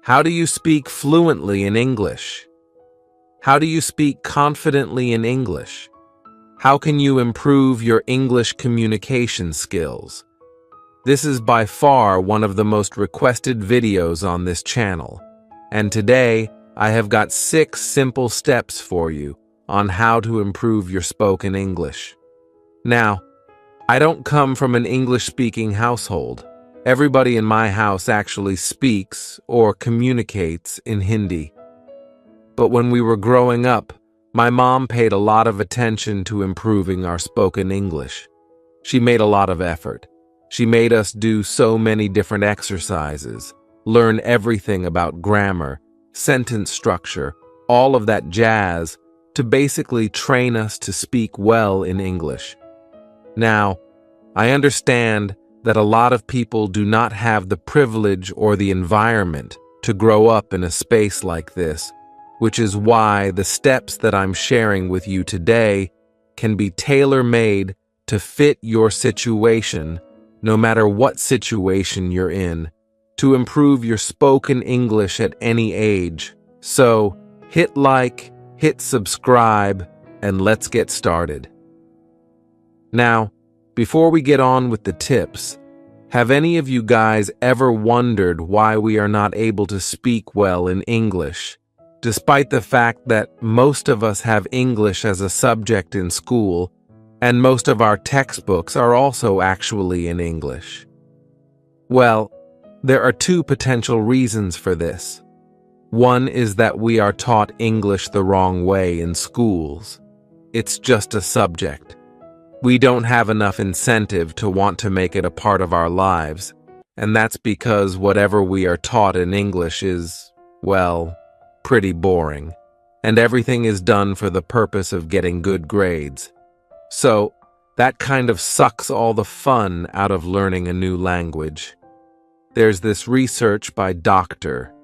How do you speak fluently in English? How do you speak confidently in English? How can you improve your English communication skills? This is by far one of the most requested videos on this channel, and today I have got 6 simple steps for you on how to improve your spoken English. Now, I don't come from an English-speaking household. Everybody in my house actually speaks or communicates in Hindi. But when we were growing up, my mom paid a lot of attention to improving our spoken English. She made a lot of effort. She made us do so many different exercises, learn everything about grammar, sentence structure, all of that jazz, to basically train us to speak well in English. Now, I understand that a lot of people do not have the privilege or the environment to grow up in a space like this, which is why the steps that I'm sharing with you today can be tailor-made to fit your situation, no matter what situation you're in, to improve your spoken English at any age. So, hit like, hit subscribe, and let's get started. Now, before we get on with the tips, have any of you guys ever wondered why we are not able to speak well in English, despite the fact that most of us have English as a subject in school, and most of our textbooks are also actually in English? Well, there are 2 potential reasons for this. One is that we are taught English the wrong way in schools. It's just a subject. We don't have enough incentive to want to make it a part of our lives, and that's because whatever we are taught in English is, well, pretty boring, and everything is done for the purpose of getting good grades. So, that kind of sucks all the fun out of learning a new language. There's this research by Dr.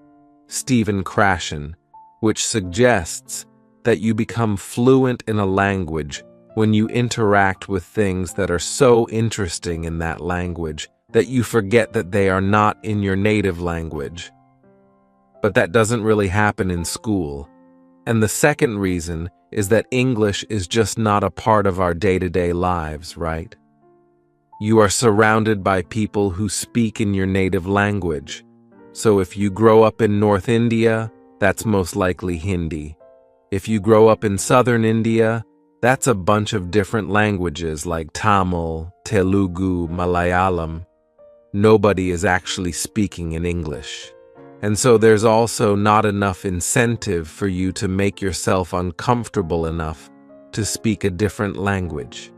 Stephen Krashen, which suggests that you become fluent in a language when you interact with things that are so interesting in that language that you forget that they are not in your native language. But that doesn't really happen in school. And the second reason is that English is just not a part of our day-to-day lives, right? You are surrounded by people who speak in your native language. So if you grow up in North India, that's most likely Hindi. If you grow up in Southern India, that's a bunch of different languages like Tamil, Telugu, Malayalam. Nobody is actually speaking in English. And so there's also not enough incentive for you to make yourself uncomfortable enough to speak a different language.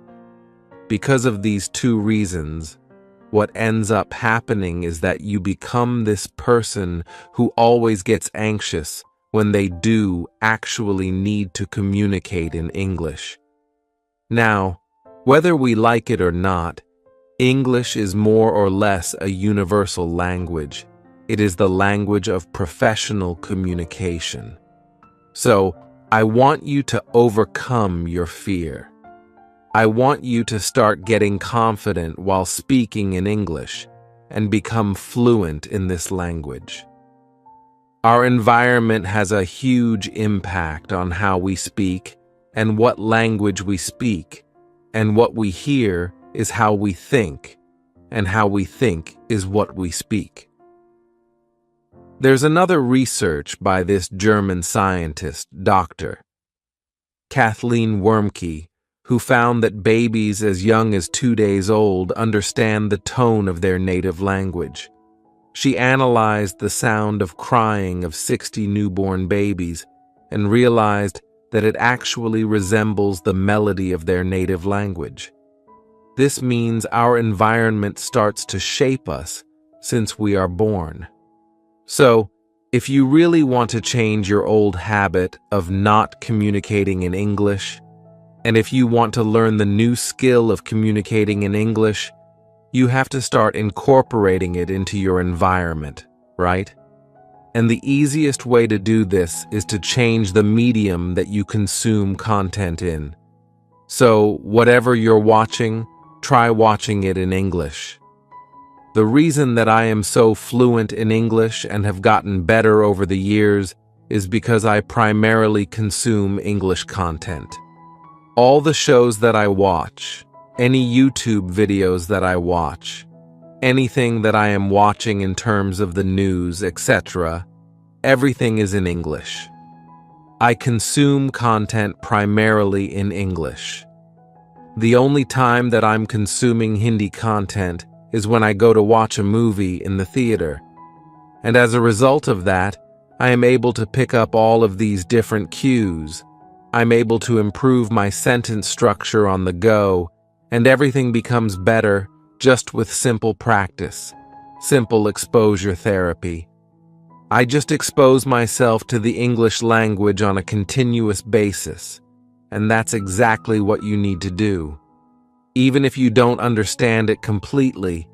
Because of these 2 reasons, what ends up happening is that you become this person who always gets anxious when they do actually need to communicate in English. Now, whether we like it or not, English is more or less a universal language. It is the language of professional communication. So, I want you to overcome your fear. I want you to start getting confident while speaking in English and become fluent in this language. Our environment has a huge impact on how we speak and what language we speak, and what we hear is how we think, and how we think is what we speak. There's another research by this German scientist, Dr. Kathleen Wermke, who found that babies as young as 2 days old understand the tone of their native language. She analyzed the sound of crying of 60 newborn babies and realized that it actually resembles the melody of their native language. This means our environment starts to shape us since we are born. So, if you really want to change your old habit of not communicating in English, and if you want to learn the new skill of communicating in English, you have to start incorporating it into your environment, right? And the easiest way to do this is to change the medium that you consume content in. So, whatever you're watching, try watching it in English. The reason that I am so fluent in English and have gotten better over the years is because I primarily consume English content. All the shows that I watch, any YouTube videos that I watch, anything that I am watching in terms of the news, etc., everything is in English. I consume content primarily in English. The only time that I'm consuming Hindi content is when I go to watch a movie in the theater. And as a result of that, I am able to pick up all of these different cues. I'm able to improve my sentence structure on the go, and everything becomes better just with simple practice, simple exposure therapy. I just expose myself to the English language on a continuous basis, and that's exactly what you need to do. Even if you don't understand it completely,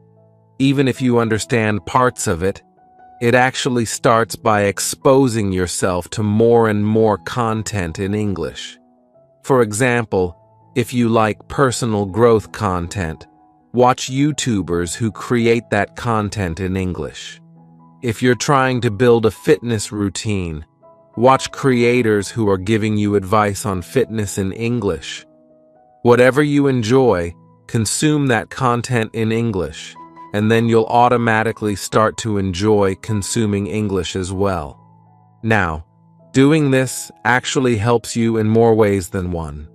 even if you understand parts of it, it actually starts by exposing yourself to more and more content in English. For example, if you like personal growth content, watch YouTubers who create that content in English. If you're trying to build a fitness routine, watch creators who are giving you advice on fitness in English. Whatever you enjoy, consume that content in English, and then you'll automatically start to enjoy consuming English as well. Now, doing this actually helps you in more ways than one.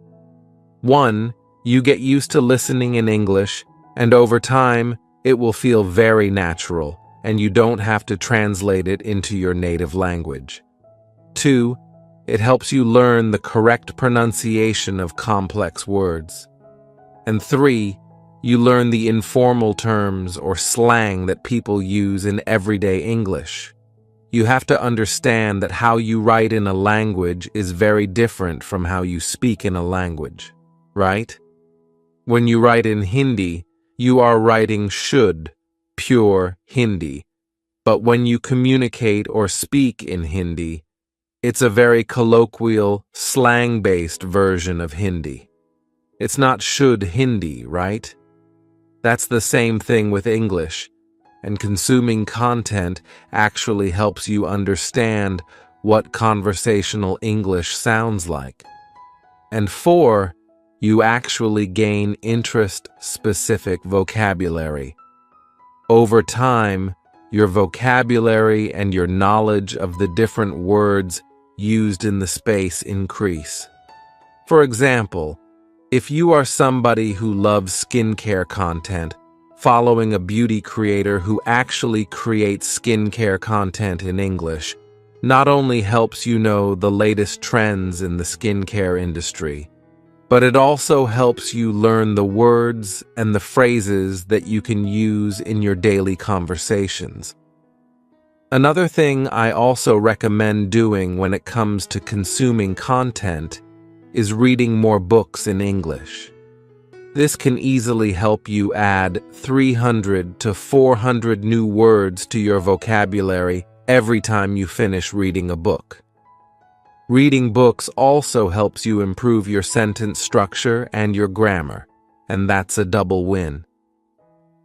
One, you get used to listening in English, and over time, it will feel very natural, and you don't have to translate it into your native language. Two, it helps you learn the correct pronunciation of complex words. And three, you learn the informal terms or slang that people use in everyday English. You have to understand that how you write in a language is very different from how you speak in a language, right? When you write in Hindi, you are writing should, pure Hindi. But when you communicate or speak in Hindi, it's a very colloquial, slang-based version of Hindi. It's not should Hindi, right? That's the same thing with English, and consuming content actually helps you understand what conversational English sounds like. And four, you actually gain interest-specific vocabulary. Over time, your vocabulary and your knowledge of the different words used in the space increase. For example, if you are somebody who loves skincare content, following a beauty creator who actually creates skincare content in English not only helps you know the latest trends in the skincare industry, but it also helps you learn the words and the phrases that you can use in your daily conversations. Another thing I also recommend doing when it comes to consuming content is reading more books in English. This can easily help you add 300 to 400 new words to your vocabulary every time you finish reading a book. Reading books also helps you improve your sentence structure and your grammar, and that's a double win.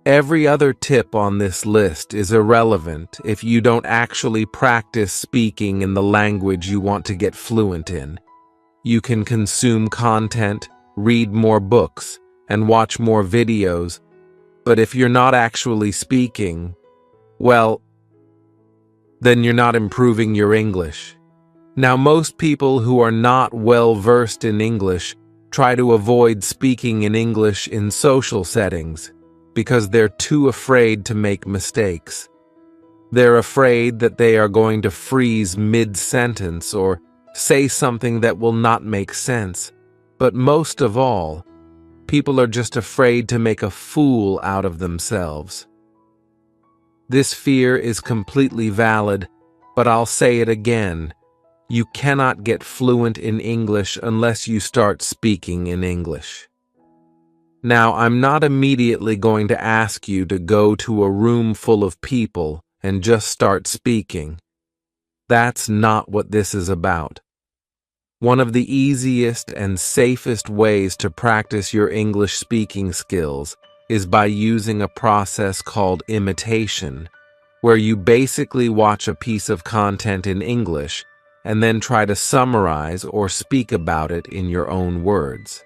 Every other tip on this list is irrelevant if you don't actually practice speaking in the language you want to get fluent in. You can consume content, read more books, and watch more videos, but if you're not actually speaking, well, then you're not improving your English. Now, most people who are not well versed in English try to avoid speaking in English in social settings because they're too afraid to make mistakes. They're afraid that they are going to freeze mid-sentence or say something that will not make sense. But most of all, people are just afraid to make a fool out of themselves. This fear is completely valid, but I'll say it again. You cannot get fluent in English unless you start speaking in English. Now, I'm not immediately going to ask you to go to a room full of people and just start speaking. That's not what this is about. One of the easiest and safest ways to practice your English speaking skills is by using a process called imitation, where you basically watch a piece of content in English and then try to summarize or speak about it in your own words.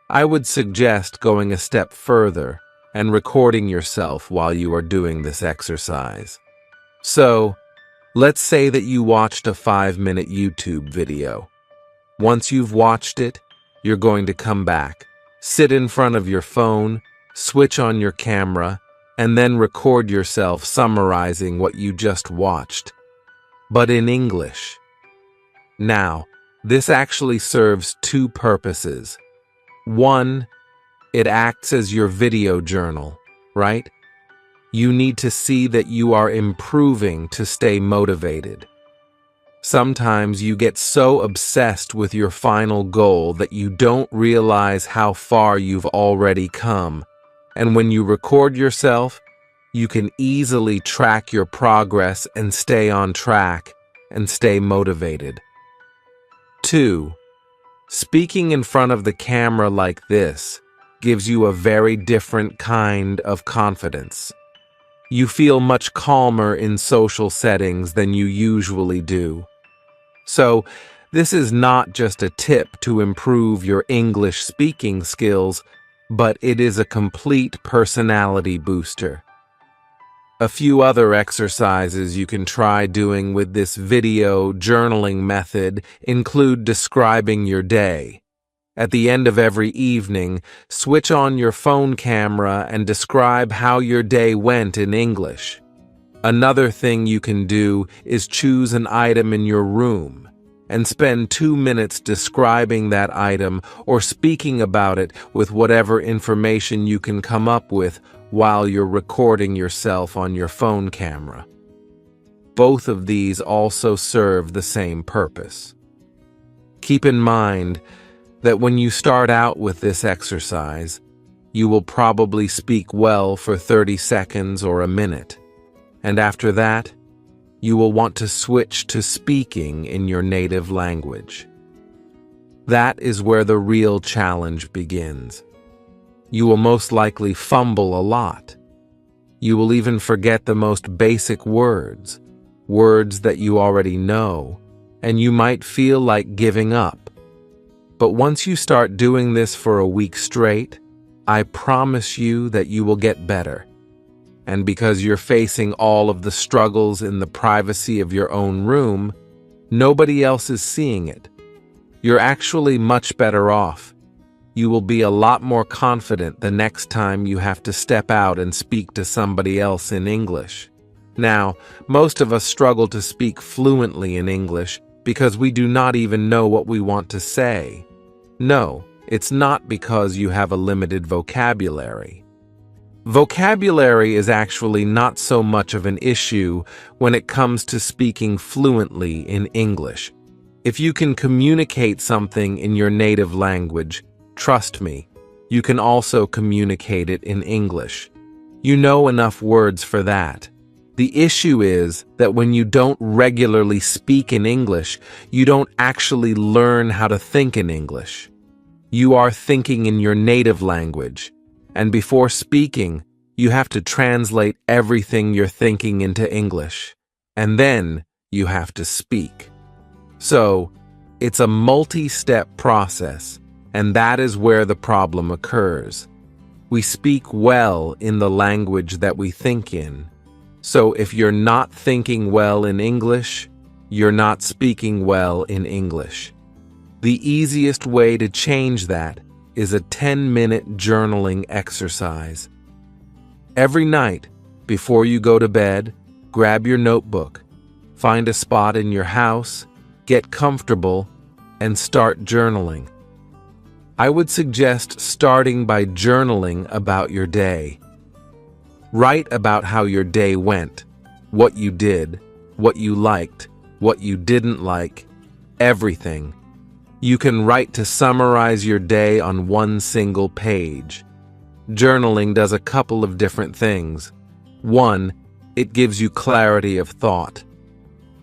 I would suggest going a step further and recording yourself while you are doing this exercise. So, let's say that you watched a 5-minute YouTube video. Once you've watched it, you're going to come back, sit in front of your phone, switch on your camera, and then record yourself summarizing what you just watched, but in English. Now, this actually serves two purposes. One, it acts as your video journal, right? You need to see that you are improving to stay motivated. Sometimes you get so obsessed with your final goal that you don't realize how far you've already come. And when you record yourself, you can easily track your progress and stay on track and stay motivated. 2. Speaking in front of the camera like this gives you a very different kind of confidence. You feel much calmer in social settings than you usually do. So, this is not just a tip to improve your English speaking skills, but it is a complete personality booster. A few other exercises you can try doing with this video journaling method include describing your day. At the end of every evening, switch on your phone camera and describe how your day went in English. Another thing you can do is choose an item in your room and spend 2 minutes describing that item or speaking about it with whatever information you can come up with while you're recording yourself on your phone camera. Both of these also serve the same purpose. Keep in mind that when you start out with this exercise, you will probably speak well for 30 seconds or a minute, and after that, you will want to switch to speaking in your native language. That is where the real challenge begins. You will most likely fumble a lot. You will even forget the most basic words that you already know, and you might feel like giving up. But once you start doing this for a week straight, I promise you that you will get better. And because you're facing all of the struggles in the privacy of your own room, nobody else is seeing it. You're actually much better off. You will be a lot more confident the next time you have to step out and speak to somebody else in English. Now, most of us struggle to speak fluently in English because we do not even know what we want to say. No, it's not because you have a limited vocabulary. Vocabulary is actually not so much of an issue when it comes to speaking fluently in English. If you can communicate something in your native language, trust me, you can also communicate it in English. You know enough words for that. The issue is that when you don't regularly speak in English, you don't actually learn how to think in English. You are thinking in your native language, and before speaking, you have to translate everything you're thinking into English, and then you have to speak. So, it's a multi-step process, and that is where the problem occurs. We speak well in the language that we think in. So if you're not thinking well in English, you're not speaking well in English. The easiest way to change that is a 10-minute journaling exercise. Every night, before you go to bed, grab your notebook, find a spot in your house, get comfortable, and start journaling. I would suggest starting by journaling about your day. Write about how your day went, what you did, what you liked, what you didn't like, everything. You can write to summarize your day on one single page. Journaling does a couple of different things. One, it gives you clarity of thought.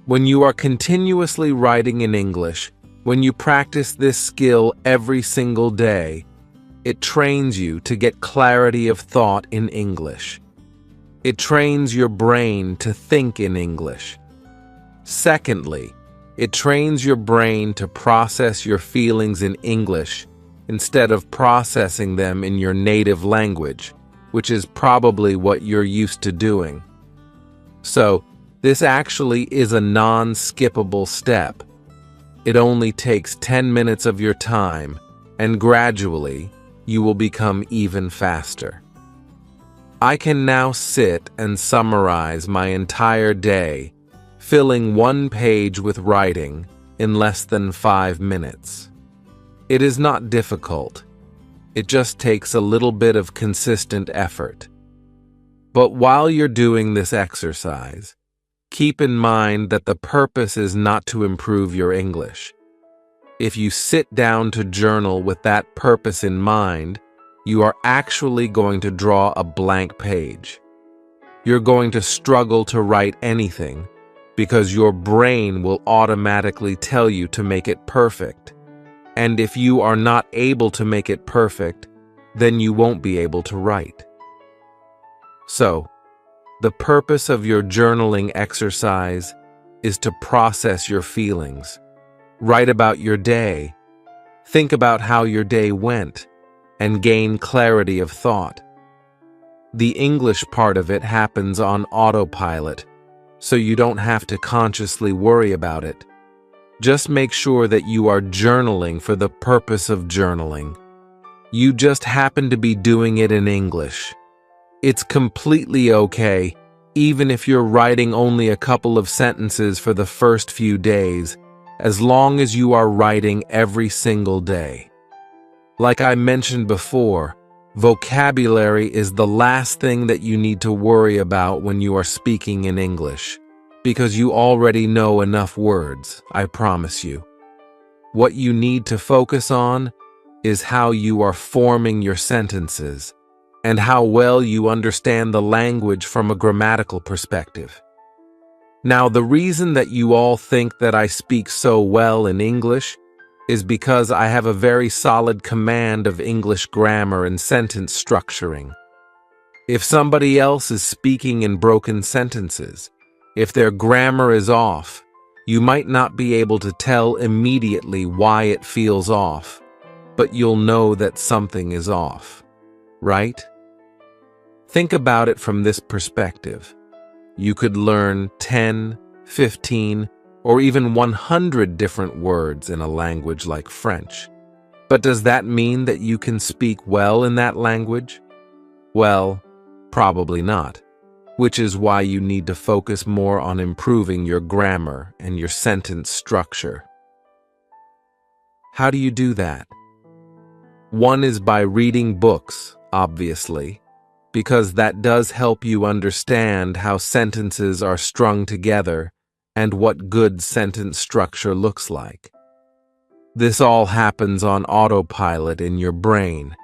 When you are continuously writing in English, when you practice this skill every single day, it trains you to get clarity of thought in English. It trains your brain to think in English. Secondly, it trains your brain to process your feelings in English instead of processing them in your native language, which is probably what you're used to doing. So, this actually is a non-skippable step. It only takes 10 minutes of your time, and gradually, you will become even faster. I can now sit and summarize my entire day, filling one page with writing in less than 5 minutes. It is not difficult. It just takes a little bit of consistent effort. But while you're doing this exercise, keep in mind that the purpose is not to improve your English. If you sit down to journal with that purpose in mind, you are actually going to draw a blank page. You're going to struggle to write anything because your brain will automatically tell you to make it perfect. And if you are not able to make it perfect, then you won't be able to write. So, the purpose of your journaling exercise is to process your feelings. Write about your day. Think about how your day went and gain clarity of thought. The English part of it happens on autopilot, so you don't have to consciously worry about it. Just make sure that you are journaling for the purpose of journaling. You just happen to be doing it in English. It's completely okay, even if you're writing only a couple of sentences for the first few days, as long as you are writing every single day. Like I mentioned before, vocabulary is the last thing that you need to worry about when you are speaking in English, because you already know enough words, I promise you. What you need to focus on is how you are forming your sentences and how well you understand the language from a grammatical perspective. Now, the reason that you all think that I speak so well in English is because I have a very solid command of English grammar and sentence structuring. If somebody else is speaking in broken sentences, if their grammar is off, you might not be able to tell immediately why it feels off, but you'll know that something is off, right? Think about it from this perspective. You could learn 10, 15, or even 100 different words in a language like French. But does that mean that you can speak well in that language? Well, probably not, which is why you need to focus more on improving your grammar and your sentence structure. How do you do that? One is by reading books, obviously, because that does help you understand how sentences are strung together and what good sentence structure looks like. This all happens on autopilot in your brain.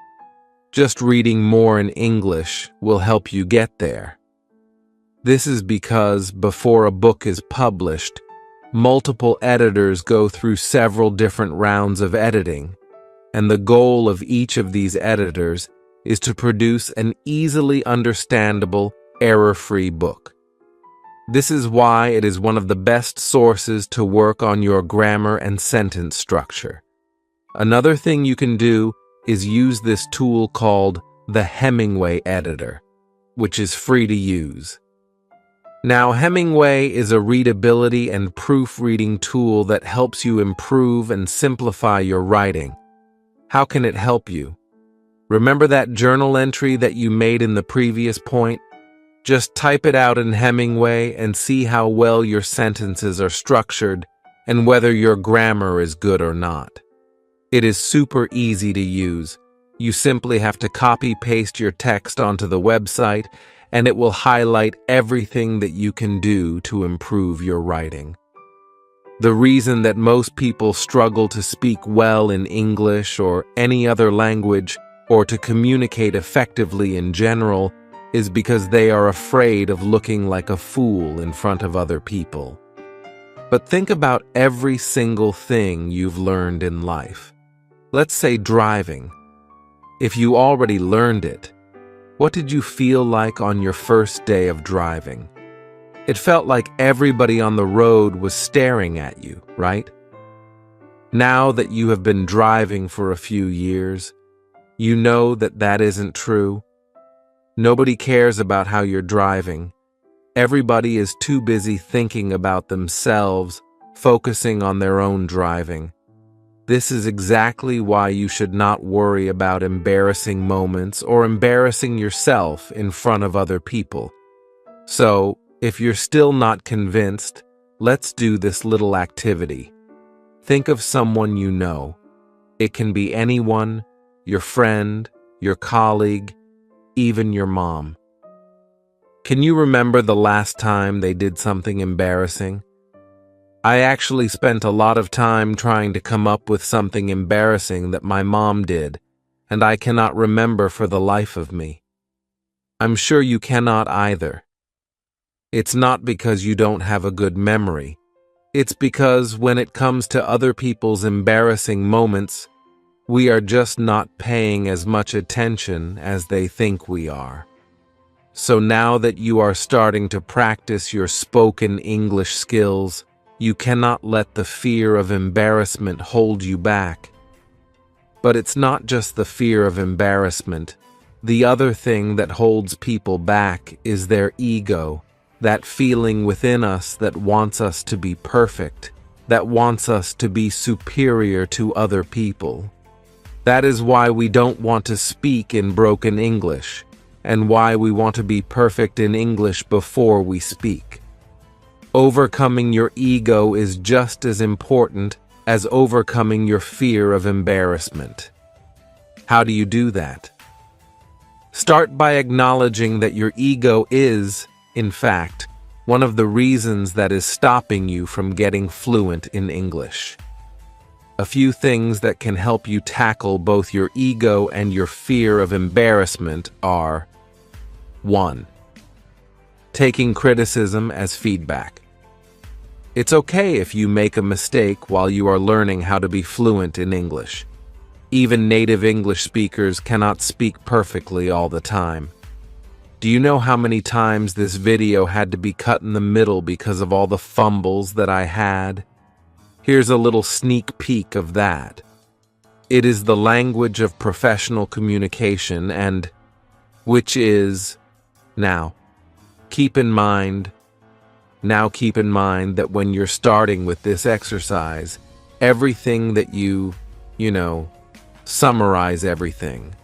Just reading more in English will help you get there. This is because before a book is published, multiple editors go through several different rounds of editing, and the goal of each of these editors is to produce an easily understandable, error-free book. This is why it is one of the best sources to work on your grammar and sentence structure. Another thing you can do is use this tool called the Hemingway Editor, which is free to use. Now, Hemingway is a readability and proofreading tool that helps you improve and simplify your writing. How can it help you? Remember that journal entry that you made in the previous point? Just type it out in Hemingway and see how well your sentences are structured and whether your grammar is good or not. It is super easy to use. You simply have to copy-paste your text onto the website, and it will highlight everything that you can do to improve your writing. The reason that most people struggle to speak well in English or any other language, or to communicate effectively in general, is because they are afraid of looking like a fool in front of other people. But think about every single thing you've learned in life. Let's say driving. If you already learned it, what did you feel like on your first day of driving? It felt like everybody on the road was staring at you, right? Now that you have been driving for a few years, you know that that isn't true. Nobody cares about how you're driving. Everybody is too busy thinking about themselves, focusing on their own driving. This is exactly why you should not worry about embarrassing moments or embarrassing yourself in front of other people. So, if you're still not convinced, let's do this little activity. Think of someone you know. It can be anyone, your friend, your colleague, even your mom. Can you remember the last time they did something embarrassing? I actually spent a lot of time trying to come up with something embarrassing that my mom did, and I cannot remember for the life of me. I'm sure you cannot either. It's not because you don't have a good memory. It's because when it comes to other people's embarrassing moments, we are just not paying as much attention as they think we are. So now that you are starting to practice your spoken English skills, you cannot let the fear of embarrassment hold you back. But it's not just the fear of embarrassment. The other thing that holds people back is their ego, that feeling within us that wants us to be perfect, that wants us to be superior to other people. That is why we don't want to speak in broken English, and why we want to be perfect in English before we speak. Overcoming your ego is just as important as overcoming your fear of embarrassment. How do you do that? Start by acknowledging that your ego is, in fact, one of the reasons that is stopping you from getting fluent in English. A few things that can help you tackle both your ego and your fear of embarrassment are: 1. Taking criticism as feedback. It's okay if you make a mistake while you are learning how to be fluent in English. Even native English speakers cannot speak perfectly all the time. Do you know how many times this video had to be cut in the middle because of all the fumbles that I had? Here's a little sneak peek of that. It is the language of professional communication and which is now. Keep in mind that when you're starting with this exercise, everything that you summarize everything.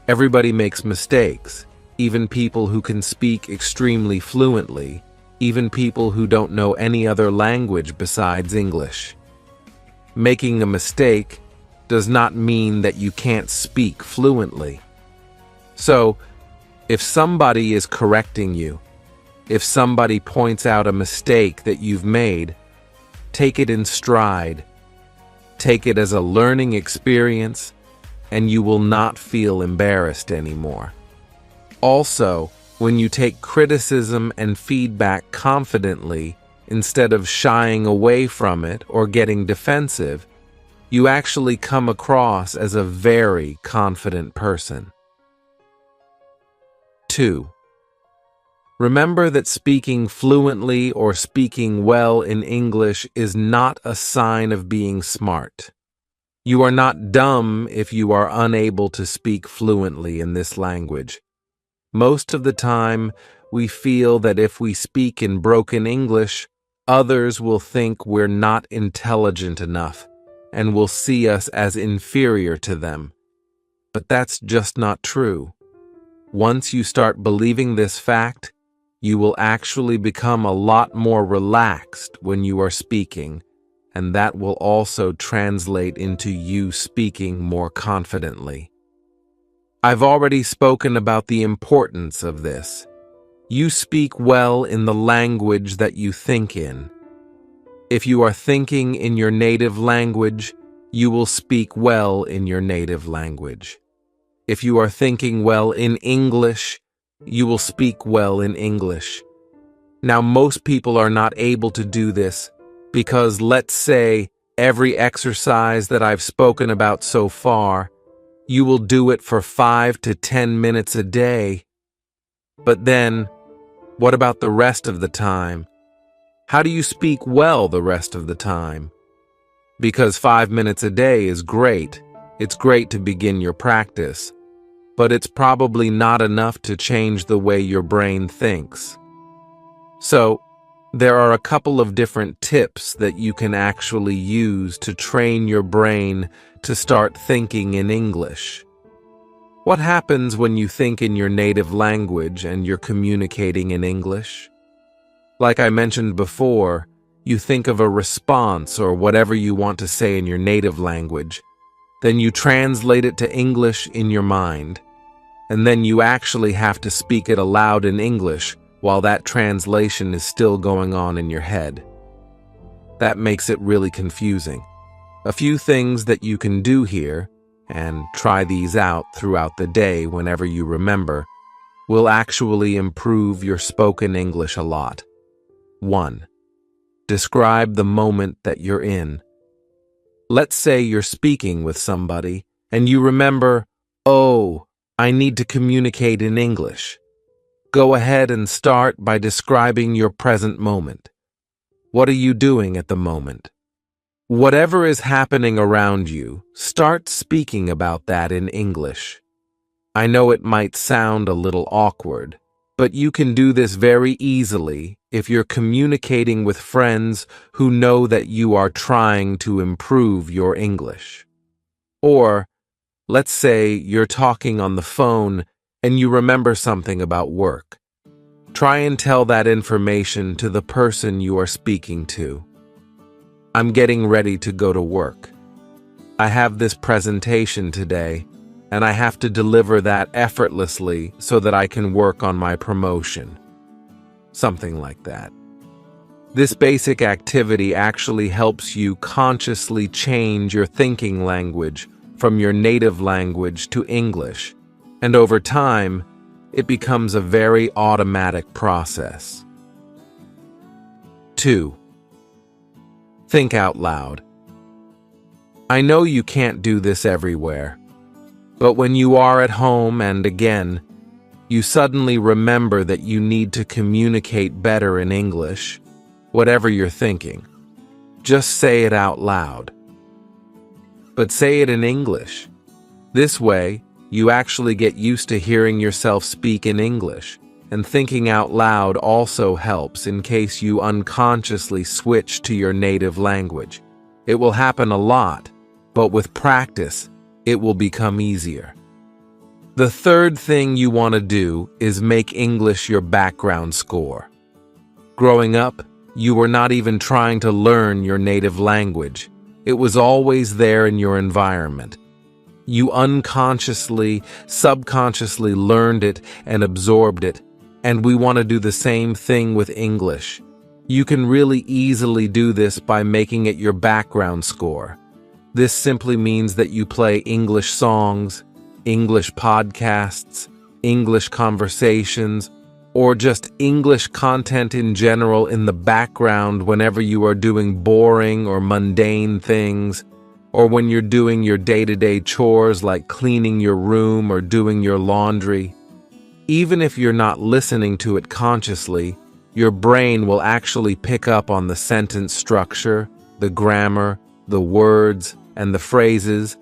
Everybody makes mistakes, even people who can speak extremely fluently, even people who don't know any other language besides English. Making a mistake does not mean that you can't speak fluently. So, if somebody is correcting you, if somebody points out a mistake that you've made, take it in stride. Take it as a learning experience, and you will not feel embarrassed anymore. Also, when you take criticism and feedback confidently, instead of shying away from it or getting defensive, you actually come across as a very confident person. 2. Remember that speaking fluently or speaking well in English is not a sign of being smart. You are not dumb if you are unable to speak fluently in this language. Most of the time, we feel that if we speak in broken English, others will think we're not intelligent enough and will see us as inferior to them. But that's just not true. Once you start believing this fact, you will actually become a lot more relaxed when you are speaking, and that will also translate into you speaking more confidently. I've already spoken about the importance of this. You speak well in the language that you think in. If you are thinking in your native language, you will speak well in your native language. If you are thinking well in English, you will speak well in English. Now, most people are not able to do this because, let's say, every exercise that I've spoken about so far, You will do it for 5 to 10 minutes a day. But then, what about the rest of the time? How do you speak well the rest of the time? Because 5 minutes a day is great. It's great to begin your practice, but it's probably not enough to change the way your brain thinks. So, there are a couple of different tips that you can actually use to train your brain to start thinking in English. What happens when you think in your native language and you're communicating in English? Like I mentioned before, you think of a response or whatever you want to say in your native language. Then you translate it to English in your mind, and then you actually have to speak it aloud in English while that translation is still going on in your head. That makes it really confusing. A few things that you can do here, and try these out throughout the day whenever you remember, will actually improve your spoken English a lot. 1. Describe the moment that you're in. Let's say you're speaking with somebody, and you remember, "Oh, I need to communicate in English." Go ahead and start by describing your present moment. What are you doing at the moment? Whatever is happening around you, start speaking about that in English. I know it might sound a little awkward, but you can do this very easily if you're communicating with friends who know that you are trying to improve your English. Or, let's say you're talking on the phone and you remember something about work. Try and tell that information to the person you are speaking to. I'm getting ready to go to work. I have this presentation today, and I have to deliver that effortlessly so that I can work on my promotion. Something like that. This basic activity actually helps you consciously change your thinking language from your native language to English, and over time, it becomes a very automatic process. 2. Think out loud. I know you can't do this everywhere, but when you are at home and again, you suddenly remember that you need to communicate better in English, whatever you're thinking, just say it out loud. But say it in English. This way, you actually get used to hearing yourself speak in English, and thinking out loud also helps in case you unconsciously switch to your native language. It will happen a lot, but with practice, it will become easier. The third thing you want to do is make English your background score. Growing up, you were not even trying to learn your native language. It was always there in your environment. You unconsciously, subconsciously learned it and absorbed it, and we want to do the same thing with English. You can really easily do this by making it your background score. This simply means that you play English songs, English podcasts, English conversations, or just English content in general in the background whenever you are doing boring or mundane things, or when you're doing your day-to-day chores like cleaning your room or doing your laundry. Even if you're not listening to it consciously, your brain will actually pick up on the sentence structure, the grammar, the words, and the phrases,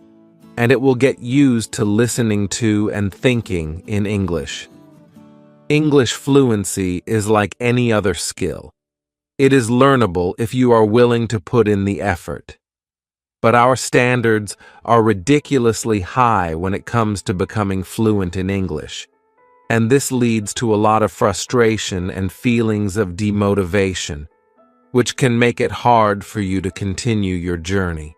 and it will get used to listening to and thinking in English. English fluency is like any other skill. It is learnable if you are willing to put in the effort. But our standards are ridiculously high when it comes to becoming fluent in English, and this leads to a lot of frustration and feelings of demotivation, which can make it hard for you to continue your journey.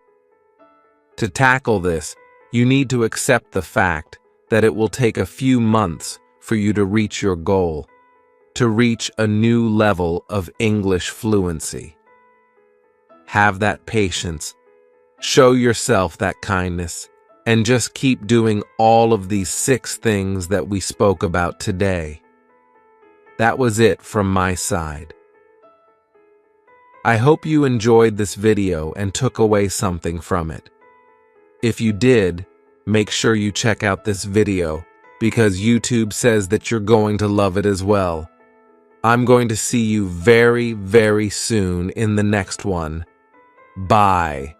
To tackle this, you need to accept the fact that it will take a few months for you to reach your goal, to reach a new level of English fluency. Have that patience. Show yourself that kindness, and just keep doing all of these 6 things that we spoke about today. That was it from my side. I hope you enjoyed this video and took away something from it. If you did, make sure you check out this video because YouTube says that you're going to love it as well. I'm going to see you very, very soon in the next one. Bye.